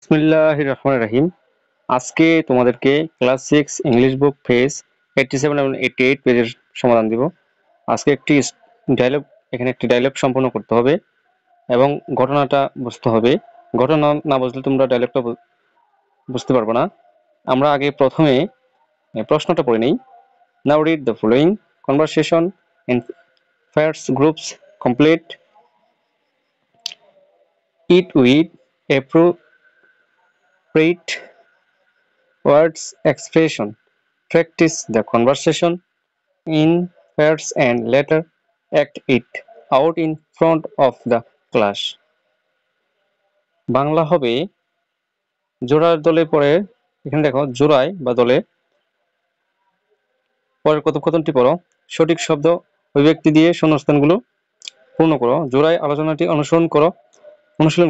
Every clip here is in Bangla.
বিসমিল্লাহির রহমানির রহিম। আজকে তোমাদেরকে ক্লাস 6 ইংলিশ বুক পেজ 87 এবং 88 পেজের সমাধান দিব। আজকে ডায়লগ একটি ডায়লগ সম্পূর্ণ করতে হবে এবং ঘটনাটা বুঝতে হবে। ঘটনা না বুঝলে তোমরা ডায়লগটা বুঝতে পারবে না। আমরা আগে প্রথমে প্রশ্নটা পড়ে নেই। Now read the following conversation in first groups complete it with appropriate words expression. Practice the conversation in pairs and later act it out in front of the class. Bangla হবে জোড়ার দলে পরে, এখানে দেখো জোড়ায় বা দলে পরের কথোপকথনটি পড়ো, সঠিক শব্দ অভিব্যক্তি দিয়ে শূন্যস্থানগুলো পূর্ণ করো, জোড়ায় আলোচনাটি অনুশীলন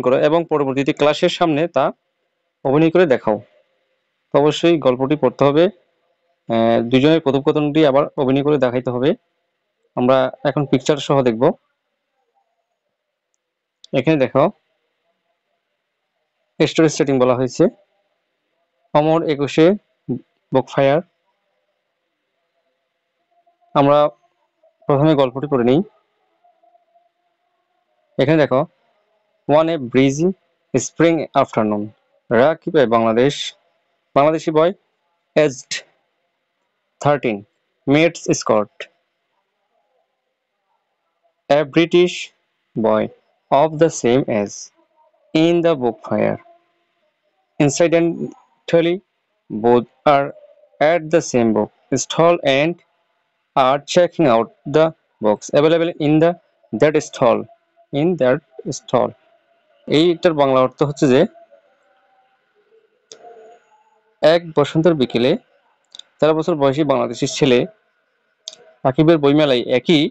করো এবং পরবর্তীতে ক্লাসের সামনে তা অভিনয় করে দেখাও। তো অবশ্যই গল্পটি পড়তে হবে, দুজনের কথোপকথনটি আবার অভিনয় করে দেখাইতে হবে। আমরা এখন পিকচার সহ দেখব। এখানে দেখো স্টোরি সেটিং বলা হয়েছে, অমর 21-এ বুকফায়ার। আমরা প্রথমে গল্পটি পড়ে নিই। এখানে দেখো, one A Vrijji spring afternoon, Rakib Bangladeshi boy aged 13 meets Scott, a British boy of the same age, in the book fair. Incidentally, both are at the same book stall and are checking out the books available in that stall. এইটার বাংলা অর্থ হচ্ছে যে, এক বসন্তের বিকেলে 13 বছর বয়সী বাংলাদেশি ছেলে রাকিবের বইমেলায় একই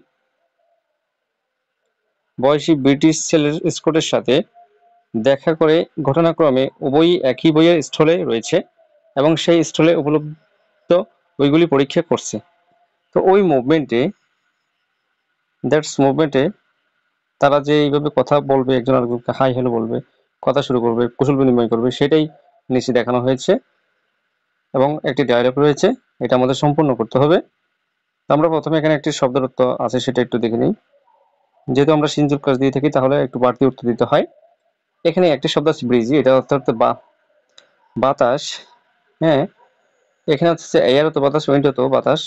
বয়সী ব্রিটিশ ছেলের স্কটের সাথে দেখা করে ঘটনাক্রমে উভয়ই একই বইয়ের স্টলে রয়েছে এবং সেই স্টলে উপলব্ধ বইগুলি পরীক্ষা করছে। তো ওই মুভমেন্টে তারা যে এইভাবে কথা বলবে, একজন আরেকজনকে হাই হ্যালো বলবে, কথা শুরু করবে, কুশল বিনিময় করবে, সেটাই নিচে দেখানো হয়েছে এবং একটি ডায়লগ রয়েছে, এটা আমাদের সম্পূর্ণ করতে হবে। আমরা প্রথমে এখানে একটি শব্দের অর্থ আছে, সেটা একটু দেখে নিই। যেহেতু আমরা সিনজুর কাজ দিয়ে থাকি, তাহলে একটু বাড়তি অর্থ দিতে হয়। এখানে একটি শব্দ আছে ব্রিজি, এটা অর্থ বাতাস। হ্যাঁ, এখানে হচ্ছে এয়ার তো বাতাস, উইন্ড তো বাতাস,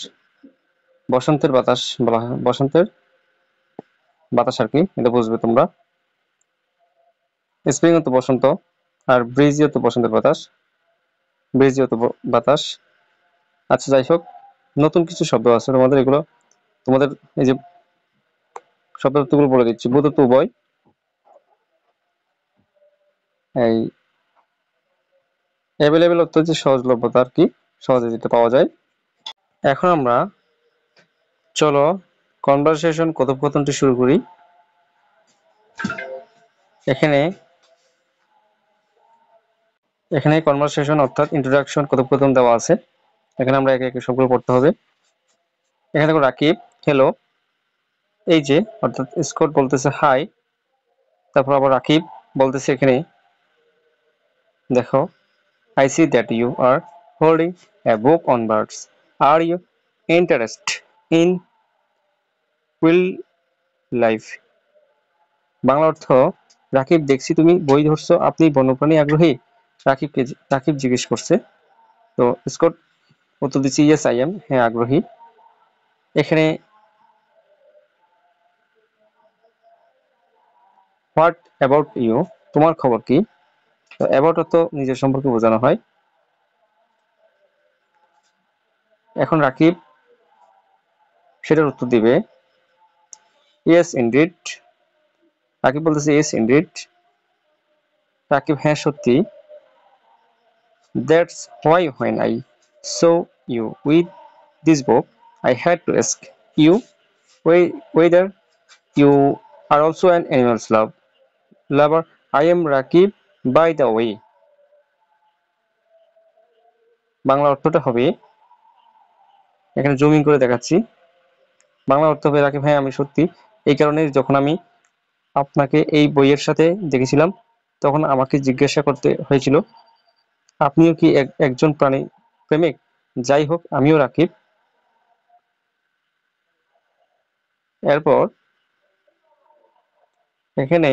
বসন্তের বাতাস বলা হয়, বসন্তের বাতাস আর কি, এটা বুঝবে তোমরা। স্প্রিং তো বসন্ত, আর ব্রিজিও তো বসন্তের বাতাস, ব্রিজিও তো বাতাস। আচ্ছা, যাই হোক, নতুন কিছু শব্দ আছে তোমাদের, এগুলো তোমাদের এই যে শব্দ অর্থগুলো বলে দিচ্ছি। বোধ তো উভয়, এই অ্যাভেলেবেল অর্থ হচ্ছে সহজলভ্যতা আর কি, সহজে যেটা পাওয়া যায়। এখন আমরা চলো কনভারসেশন কথোপকথনটি শুরু করি। এখানে কনভারসেশন অর্থাৎ ইন্ট্রোডাকশন কথোপকথন দেওয়া আছে। এখানে আমরা একে একে সবগুলো পড়তে হবে। এখানে দেখো, রাকিব হ্যালো, এই যে অর্থাৎ স্কট বলতেছে হাই, তারপর আবার রাকিব বলতেছে, এখানে দেখো, I see that you are holding a book on birds. Are you interested in wildlife? Bangla অর্থ, রাকিব দেখছি তুমি বই ধরছো, আপনি বন্যপ্রাণী আগ্রহী? রাকিব জিজ্ঞেস করছে। তো স্কট উত্তর দিচ্ছে, ইয়েস আই এম, হ্যাঁ আগ্রহী। এখানে হোয়াট অ্যাবাউট ইউ, তোমার খবর কি? তো অ্যাবাউট অর্থ নিজের সম্পর্কে বোঝানো হয়। এখন রাকিব সেটার উত্তর দিবে, ইয়েস ইনডিড। রাকিব বলতেছে, ইয়েস ইনডিড। রাকিব, হ্যাঁ সত্যি। That's why when I saw you with this book, I had to ask you whether you are also an animals lover. I am Rakib, by the way. Bangla অর্থটা হবে, এখানে জুমিং করে দেখাচ্ছি। বাংলা অর্থ হবে, রাকিব হ্যাঁ আমি সত্যি, এই কারণে যখন আমি আপনাকে এই বইয়ের সাথে দেখেছিলাম, তখন আমাকে জিজ্ঞাসা করতে হয়েছিল, আপনিও কি একজন প্রাণী প্রেমিক? যাই হোক, আমিও রাকিব। এরপর এখানে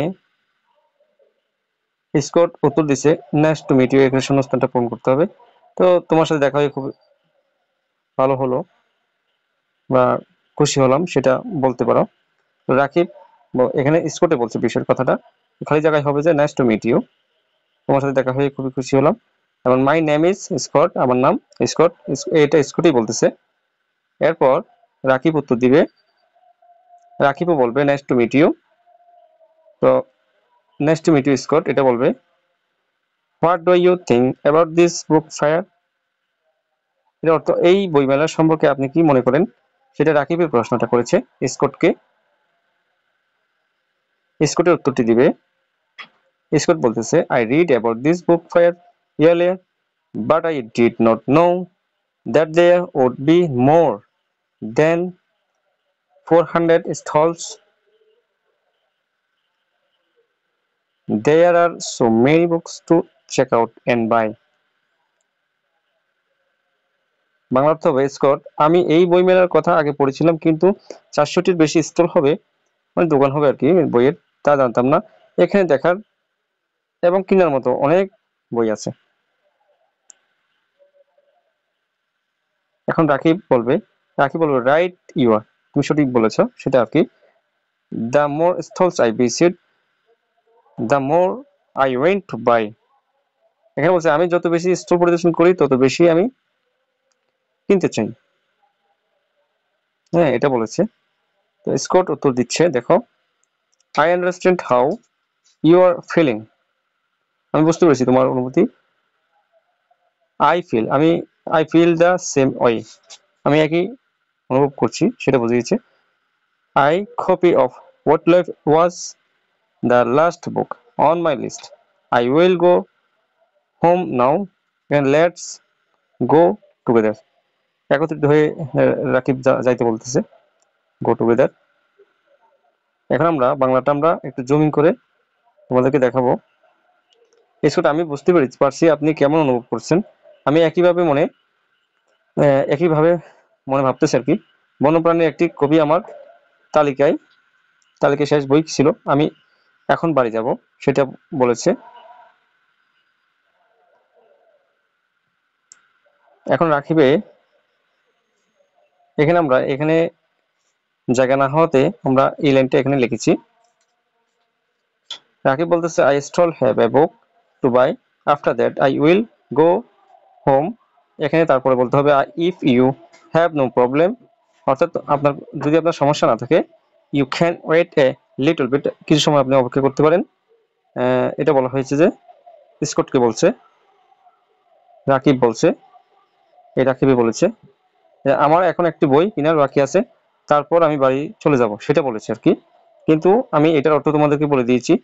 স্কট উত্তর দিছে, নাইস টু মিট ইউ। এখানে শূন্যস্থানটা পূরণ করতে হবে। তো তোমার সাথে দেখা হয়ে খুব ভালো হলো বা খুশি হলাম, সেটা বলতে পারো। রাকিব এখানে স্কটে বলছে বিষয়ের কথাটা, খালি জায়গায় হবে যে নাইস টু মিট ইউ, তোমার সাথে দেখা হয়ে খুবই খুশি হলাম। এবং মাই নেম ইজ স্কট, আমার নাম স্কট, এটা স্কটই বলতেছে। এরপর রাকিব উত্তর দিবে, রাকিবও বলবে নাইস টু মিট ইউ। তো nice to meet you Scott এটা বলবে। What do you think about this book fair? এর অর্থ, এই বইমেলার সম্পর্কে আপনি কি মনে করেন? সেটা রাকিবের প্রশ্নটা করেছে স্কটকে। স্কটের উত্তরটি দিবে, স্কট বলতেছে, I read about this book fire earlier, but I did not know that there would be more than 400 stalls. There are so many books to check out and buy. Bangla অর্থ হবে, স্কট, আমি এই বইমেলার কথা আগে পড়েছিলাম, কিন্তু 400টির বেশি স্টল হবে, মানে দোকান হবে আর কি বইয়ের, তা জানতাম না। এখানে দেখার এবং কেনার মতো অনেক বই আছে। এখন রাকিব বলবে রাইট ইউ আর, তুমি সঠিক বলেছ, সেটা আর কি। The more stalls I visit, the more I went to buy. এখানে বলছে, আমি যত বেশি স্টল পরিদর্শন করি তত বেশি আমি কিনতে চাই। হ্যাঁ, এটা বলেছে। তো স্কট উত্তর দিচ্ছে, দেখো, I understand how you are feeling, আমি বুঝতে পেরেছি তোমার অনুভূতি। I feel the same way, আমি একই অনুভব করছি, সেটা বুঝিয়েছে। I copy of what life was the last book on my list, I will go home now and let's go together. একত্রিত হয়ে রাকিব যাইতে বলতেছে, গো টুগেদার। এখন আমরা বাংলাটা একটু জুমিং করে তোমাদেরকে দেখাবো। স্কট, আমি বুঝতে পারছি আপনি কেমন অনুভব করছেন। আমি একইভাবে মনে ভাবতেছি আর কি। বন্যপ্রাণীর একটি কবি আমার তালিকায় শেষ বই ছিল, আমি এখন বাড়ি যাব, সেটা বলেছে। এখন রাখিবে এখানে জায়গা না হওয়াতে আমরা এই লাইনটা এখানে লিখেছি। রাকিব বলতেছে, I still have a book to buy, after that I will go home. এখানে তারপরে বলতে হবে if you have no problem, অর্থাৎ যদি আপনার সমস্যা না থাকে, you can wait a little bit, কিছু সময় আপনি অপেক্ষা করতে পারেন। এটা বলা হয়েছে যে স্কটকে বলছে, রাকিব বলছে, এই রাকিবই বলেছে আমার এখন একটি বই কেনার বাকি আছে, তারপর আমি বাড়ি চলে যাব, সেটা বলেছে আর কি। কিন্তু আমি এটার অর্থ তোমাদেরকে বলে দিয়েছি,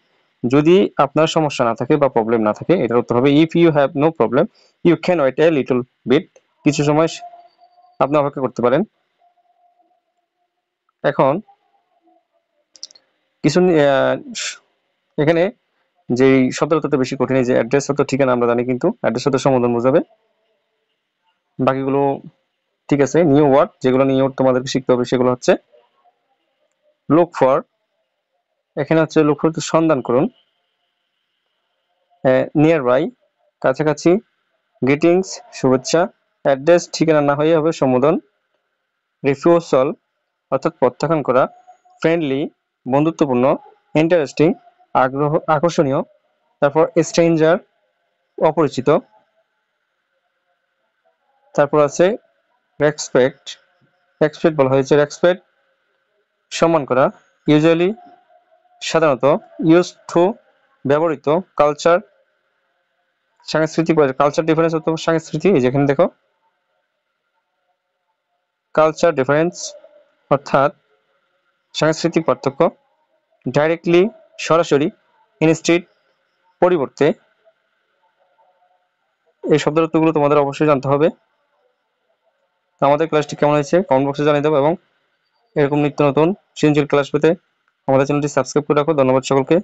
যদি আপনার সমস্যা না থাকে বা প্রবলেম না থাকে, এটার উত্তর হবে if you have no problem you can wait a little bit, কিছু সময় আপনি অপেক্ষা করতে পারেন। এখন কিছু এখানে যে শব্দটা বেশি কঠিন, যে অ্যাড্রেস হতো ঠিকানা আমরা জানি, কিন্তু অ্যাড্রেস হতো সম্বোধন বোঝাবে। বাকিগুলো ঠিক আছে। নিউ ওয়ার্ড, যেগুলো নিউ ওয়ার্ড তোমাদেরকে শিখতে হবে, সেগুলো হচ্ছে লুক ফর, এখানে হচ্ছে লুক ফর সন্ধান করুন। নিয়ার বাই কাছাকাছি, গ্রিটিংস শুভেচ্ছা, অ্যাড্রেস ঠিকানা না হয়ে হবে সম্বোধন, রিফিউজাল অর্থাৎ প্রত্যাখ্যান করা, ফ্রেন্ডলি বন্ধুত্বপূর্ণ, ইন্টারেস্টিং আকর্ষণীয়, তারপর স্ট্রেঞ্জার অপরিচিত, তারপর আছে রেসপেক্ট বলা হয়েছে, রেসপেক্ট সম্মান করা, ইউজুয়ালি সাধারণত, ইউজ টু ব্যবহৃত, কালচার সাংস্কৃতিক, কালচার ডিফারেন্স অথবা সংস্কৃতি, যেখানে দেখো কালচার ডিফারেন্স অর্থাৎ সাংস্কৃতিক পার্থক্য, ডাইরেক্টলি সরাসরি, ইনস্টিড পরিবর্তে। এই শব্দের অর্থগুলো তোমাদের অবশ্যই জানতে হবে। আমাদের ক্লাসটি কেমন হয়েছে কমেন্ট বক্সে জানিয়ে দেবো, এবং এরকম নিত্য নতুন সৃজনশীল ক্লাস পেতে আমাদের চ্যানেলটি সাবস্ক্রাইব করে রাখো। ধন্যবাদ সকলকে।